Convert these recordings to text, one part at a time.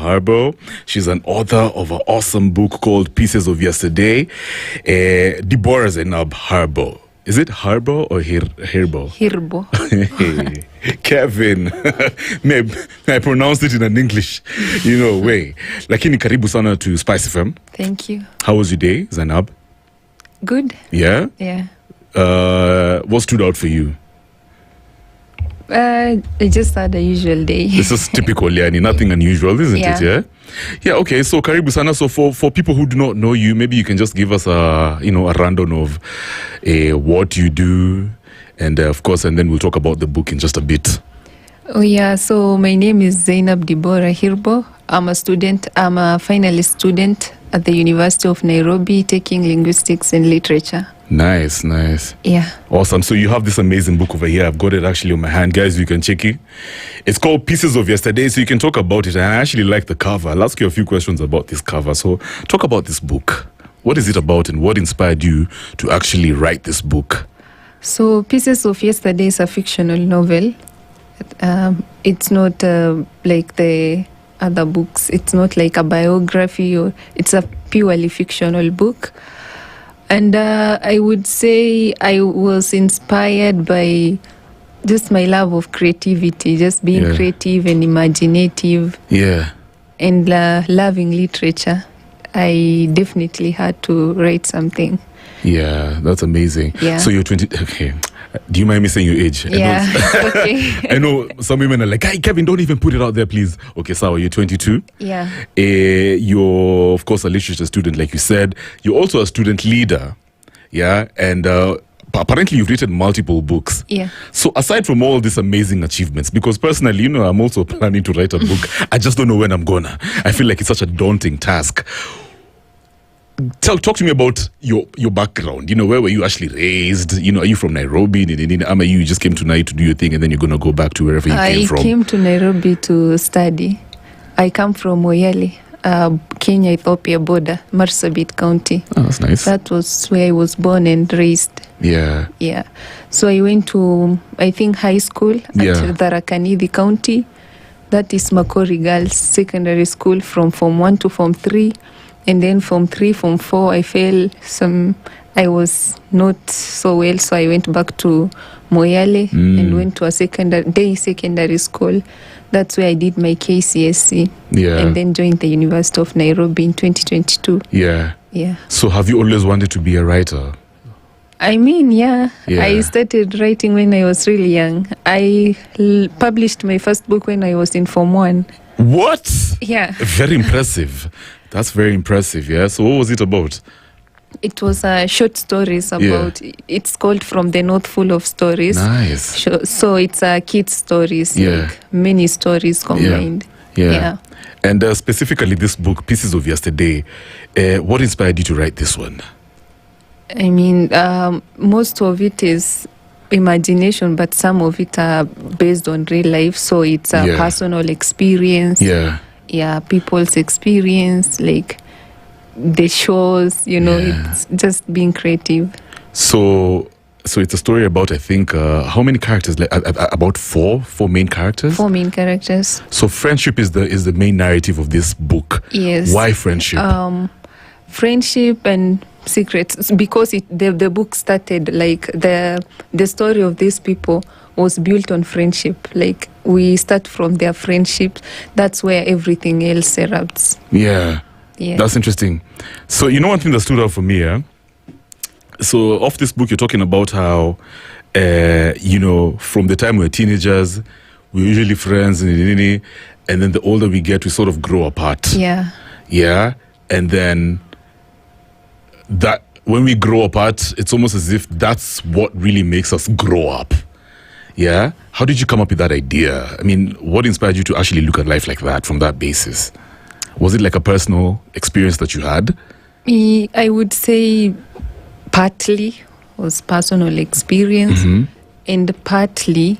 Hirbo. She's an author of an awesome book called Pieces of Yesterday. Dibora Zainab Hirbo. Is it Hirbo or Hirbo? Hirbo. Kevin, may I pronounce it in an English, way. Lakini karibu sana to SpiceFM. Thank you. How was your day, Zainab? Good. Yeah? Yeah. What stood out for you? I just had a usual day. This is typical, Yani. Nothing unusual, isn't it? Yeah. Yeah. Okay. So, karibu sana. So, for people who do not know you, maybe you can just give us a rundown of what you do, and of course, and then we'll talk about the book in just a bit. Oh yeah. So my name is Zainab Dibora Hirbo. I'm a student. I'm a finalist student at the University of Nairobi, taking linguistics and literature. Nice. Yeah. Awesome. So you have this amazing book over here. I've got it actually on my hand. Guys, you can check it. It's called Pieces of Yesterday, so you can talk about it. And I actually like the cover. I'll ask you a few questions about this cover. So talk about this book. What is it about and what inspired you to actually write this book? So Pieces of Yesterday is a fictional novel. It's not like the other books. It's not like a biography, or it's a purely fictional book. And I would say I was inspired by just my love of creativity, just being creative and imaginative. Yeah. And loving literature. I definitely had to write something. Yeah, that's amazing. Yeah. So you're 20. Okay. Do you mind me saying your age? Yeah. Okay. I know some women are like, hey, Kevin, don't even put it out there, please. Okay, so you're 22. Yeah. You're, of course, a literature student, like you said. You're also a student leader. Yeah. And apparently you've written multiple books. Yeah. So aside from all these amazing achievements, because personally, I'm also planning to write a book. I just don't know when I'm gonna. I feel like it's such a daunting task. Talk to me about your background. Where were you actually raised? Are you from Nairobi? You just came to Nai to do your thing and then you're going to go back to wherever you came from? I came to Nairobi to study. I come from Moyale, Kenya-Ethiopia border, Marsabit County. Oh, that's nice. That was where I was born and raised. Yeah. Yeah. So I went to, I think, high school at Tharaka-Nithi County. That is Makori Girls Secondary School from Form 1 to Form 3. And then Form 3, Form 4, I was not so well, so I went back to Moyale and went to a day secondary school. That's where I did my KCSE. Yeah. And then joined the University of Nairobi in 2022. Yeah. Yeah. So have you always wanted to be a writer? I mean, yeah. I started writing when I was really young. I published my first book when I was in Form 1. What? Yeah. Very impressive. That's very impressive, yeah? So what was it about? It was short stories about, it's called From the North Full of Stories. Nice. So it's kids' stories, like many stories combined. Yeah. And specifically this book, Pieces of Yesterday, what inspired you to write this one? I mean, most of it is imagination, but some of it are based on real life. So it's a personal experience. Yeah, people's experience, like the shows, it's just being creative. So it's a story about, I think, how many characters? Like, about four main characters? 4 main characters. So friendship is the main narrative of this book. Yes. Why friendship? Friendship and secrets, because the book started, like the story of these people was built on friendship. Like we start from their friendship. That's where everything else erupts. Yeah. That's interesting. So one thing that stood out for me, so off this book, you're talking about how, from the time we're teenagers, we're usually friends, and then the older we get, we sort of grow apart. Yeah. Yeah. And then that when we grow apart, it's almost as if that's what really makes us grow up. Yeah? How did you come up with that idea? I mean, what inspired you to actually look at life like that from that basis? Was it like a personal experience that you had? I would say partly was personal experience, and partly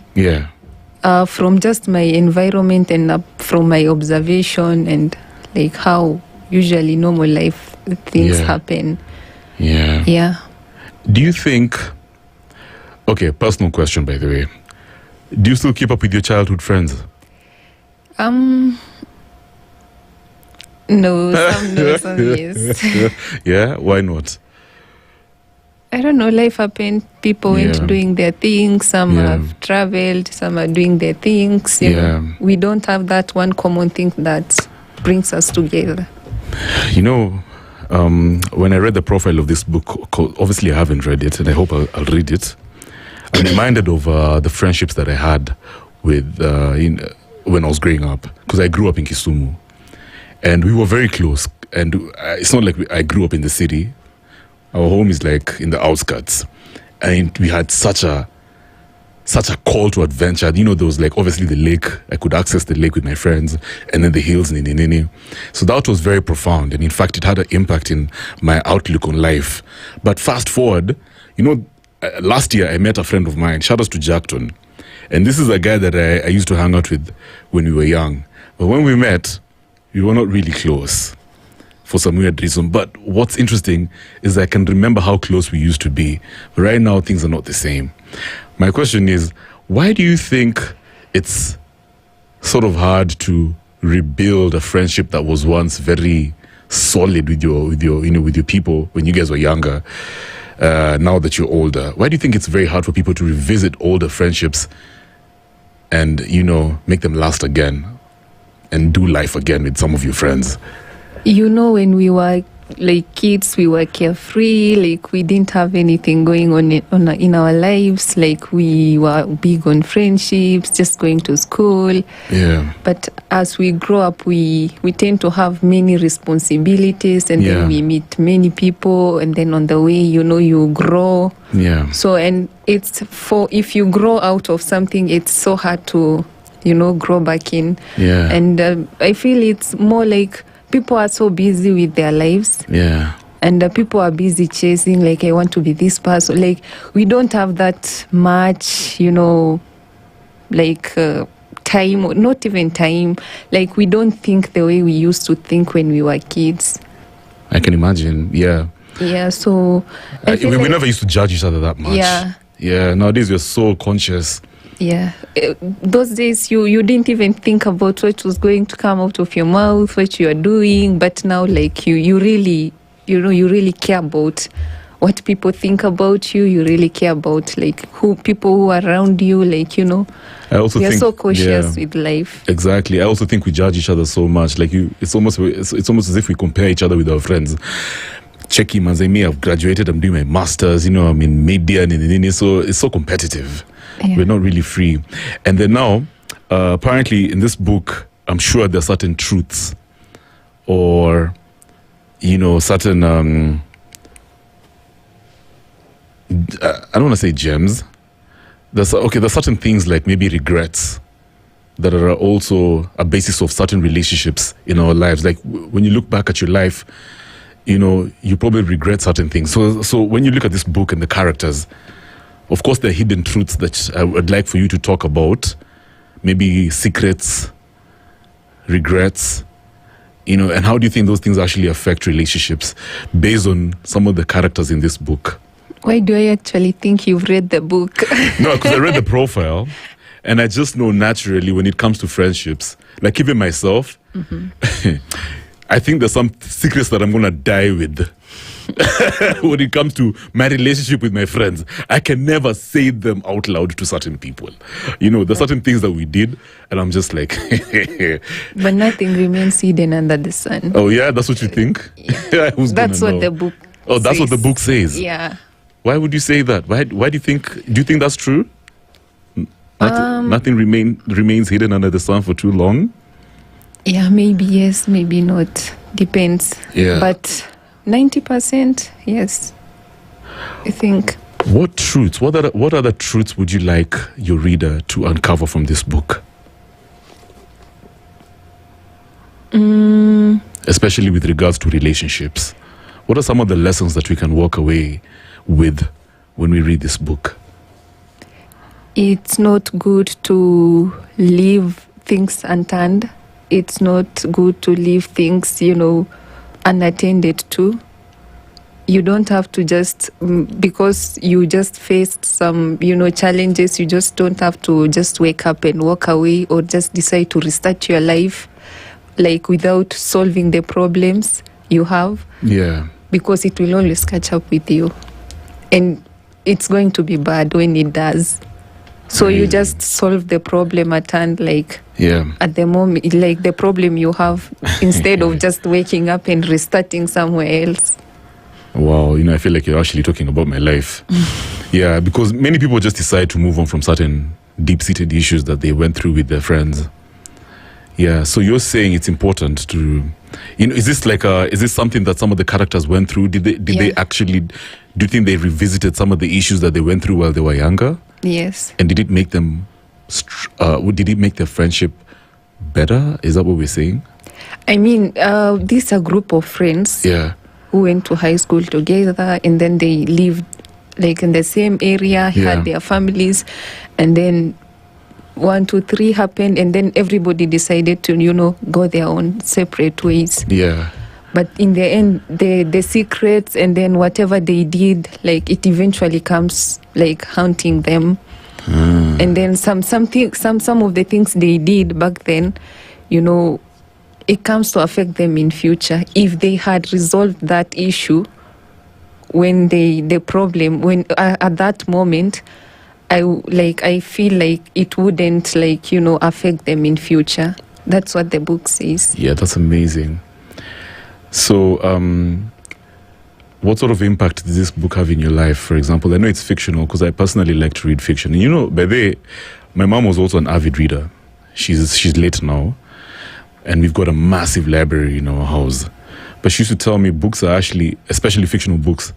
from just my environment and from my observation and like how usually normal life things happen. Yeah. Do you think, okay, personal question by the way, do you still keep up with your childhood friends? No, some no, some yes. Yeah, why not? I don't know, life happened. People went doing their things. Some have traveled, some are doing their things. You know, we don't have that one common thing that brings us together. You know, when I read the profile of this book, obviously I haven't read it, and I hope I'll read it. I'm reminded of the friendships that I had with when I was growing up, because I grew up in Kisumu, and we were very close. And it's not like I grew up in the city. Our home is like in the outskirts, and we had such a call to adventure. You know, there was like obviously the lake. I could access the lake with my friends, and then the hills in Nini. So that was very profound, and in fact, it had an impact in my outlook on life. But fast forward, you know, last year I met a friend of mine. Shout out to Jackton, and this is a guy that I used to hang out with when we were young. But when we met, we were not really close, for some weird reason. But what's interesting is I can remember how close we used to be. But right now, things are not the same. My question is, why do you think it's sort of hard to rebuild a friendship that was once very solid with your people when you guys were younger? Now that you're older, why do you think it's very hard for people to revisit older friendships and, you know, make them last again and do life again with some of your friends? You know, when we were like kids, we were carefree, like we didn't have anything going on in our lives. Like we were big on friendships, just going to school. Yeah. But as we grow up, we tend to have many responsibilities, and then we meet many people, and then on the way, you know, you grow. Yeah. So, and if you grow out of something, it's so hard to, you know, grow back in. Yeah. And I feel it's more like people are so busy with their lives. Yeah. And people are busy chasing, like, I want to be this person. Like, we don't have that much, you know, like time, or not even time. Like, we don't think the way we used to think when we were kids. I can imagine, yeah. Yeah, so we never used to judge each other that much. Yeah. Yeah, nowadays we're so conscious. Yeah, those days you didn't even think about what was going to come out of your mouth, what you are doing. But now, like, you really, you know, you really care about what people think about you. You really care about, like, people who are around you. Like, you know, I also think, so cautious with life. Exactly. I also think we judge each other so much. Like, it's almost as if we compare each other with our friends. Check him as I've graduated. I'm doing my masters. You know, I'm in media and so it's so competitive. Yeah. We're not really free. And then now, apparently in this book, I'm sure there are certain truths or, you know, certain, I don't want to say gems. There's certain things like maybe regrets that are also a basis of certain relationships in our lives. Like when you look back at your life, you know, you probably regret certain things. So when you look at this book and the characters, of course, there are hidden truths that I would like for you to talk about. Maybe secrets, regrets, you know, and how do you think those things actually affect relationships based on some of the characters in this book? Why do I actually think you've read the book? No, because I read the profile, and I just know naturally when it comes to friendships, like even myself, I think there's some secrets that I'm going to die with. When it comes to my relationship with my friends, I can never say them out loud to certain people. You know, there's certain things that we did, and I'm just like... But nothing remains hidden under the sun. Oh, yeah? That's what you think? Yeah. That's what the book says. That's what the book says? Yeah. Why would you say that? Why do you think... Do you think that's true? Nothing remains hidden under the sun for too long? Yeah, maybe yes, maybe not. Depends. Yeah. But 90%, yes, I think. What truths, what other truths would you like your reader to uncover from this book? Especially with regards to relationships. What are some of the lessons that we can walk away with when we read this book? It's not good to leave things unturned. It's not good to leave things, you know, unattended to. You don't have to just, because you just faced some, you know, challenges, you just don't have to just wake up and walk away or just decide to restart your life. like without solving the problems you have. Yeah. Because it will always catch up with you. And it's going to be bad when it does. So you just solve the problem at hand, like at the moment, like the problem you have, instead of just waking up and restarting somewhere else. Wow, I feel like you're actually talking about my life. Yeah, because many people just decide to move on from certain deep-seated issues that they went through with their friends. Yeah, so you're saying it's important to, is this something that some of the characters went through? Did they actually, do you think they revisited some of the issues that they went through while they were younger? Yes. And did it make them, did it make their friendship better? Is that what we're saying? I mean, this a group of friends who went to high school together, and then they lived like in the same area, had their families, and then 1, 2, 3 happened, and then everybody decided to, go their own separate ways. Yeah. But in the end, the secrets and then whatever they did, like it eventually comes like haunting them. And then some of the things they did back then, it comes to affect them in future. If they had resolved that issue when at that moment, I feel like it wouldn't affect them in future. That's what the book says. Yeah, that's amazing. So, what sort of impact did this book have in your life? For example, I know it's fictional because I personally like to read fiction. And by the way, my mom was also an avid reader. She's late now, and we've got a massive library in our house. But she used to tell me books are actually, especially fictional books,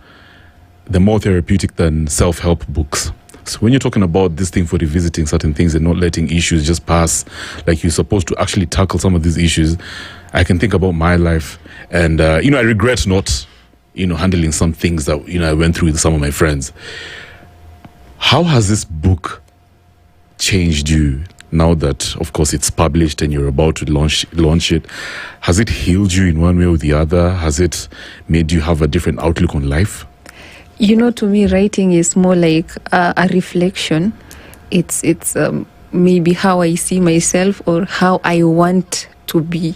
they're more therapeutic than self-help books. So when you're talking about this thing for revisiting certain things and not letting issues just pass, like you're supposed to actually tackle some of these issues, I can think about my life. And, I regret not, handling some things that, I went through with some of my friends. How has this book changed you now that, of course, it's published and you're about to launch it? Has it healed you in one way or the other? Has it made you have a different outlook on life? To me, writing is more like a reflection. It's maybe how I see myself or how I want to be.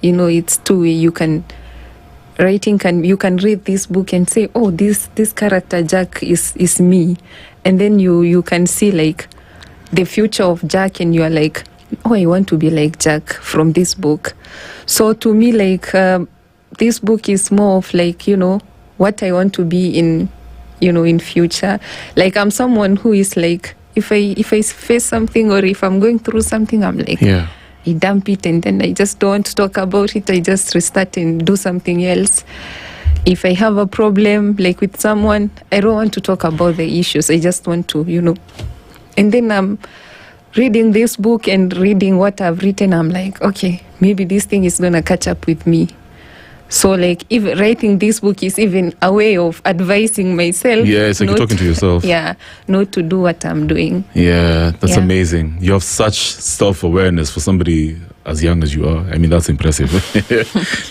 It's two way. You can read this book and say, oh, this character Jack is me, and then you can see like the future of Jack, and you are like, oh, I want to be like Jack from this book. So to me, like this book is more of like what I want to be in future. Like I'm someone who is like, if I face something or if I'm going through something, I'm like, I dump it and then I just don't want to talk about it. I just restart and do something else. If I have a problem like with someone, I don't want to talk about the issues. I just want to, And then I'm reading this book and reading what I've written. I'm like, okay, maybe this thing is going to catch up with me. So like even writing this book is even a way of advising myself. Yeah, it's like you're talking to yourself. Yeah, not to do what I'm doing. Yeah, that's amazing. You have such self-awareness for somebody as young as you are. I mean, that's impressive.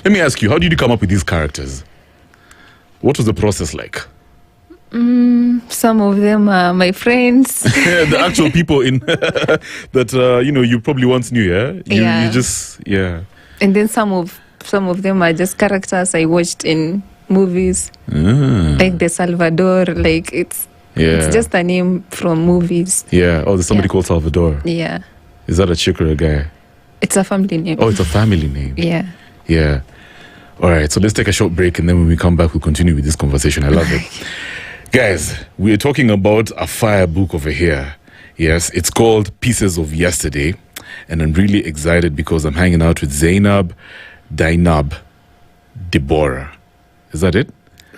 Let me ask you, how did you come up with these characters? What was the process like? Some of them are my friends. The actual people in that, you probably once knew, yeah? You just. And then some of them are just characters I watched in movies, like the Salvador. Like it's just a name from movies. Yeah. Oh, there's somebody called Salvador. Yeah. Is that a chick or a guy? It's a family name. Oh, it's a family name. Yeah. Yeah. All right. So let's take a short break, and then when we come back, we'll continue with this conversation. I love it, guys. We're talking about a fire book over here. Yes, it's called Pieces of Yesterday, and I'm really excited because I'm hanging out with Zainab Dibora. Is that it?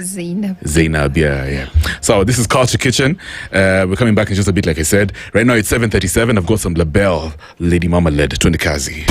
Zainab, yeah. So this is Culture Kitchen. We're coming back in just a bit, like I said. Right now it's 7:37. I've got some Labelle Lady Mama led Twendekazi.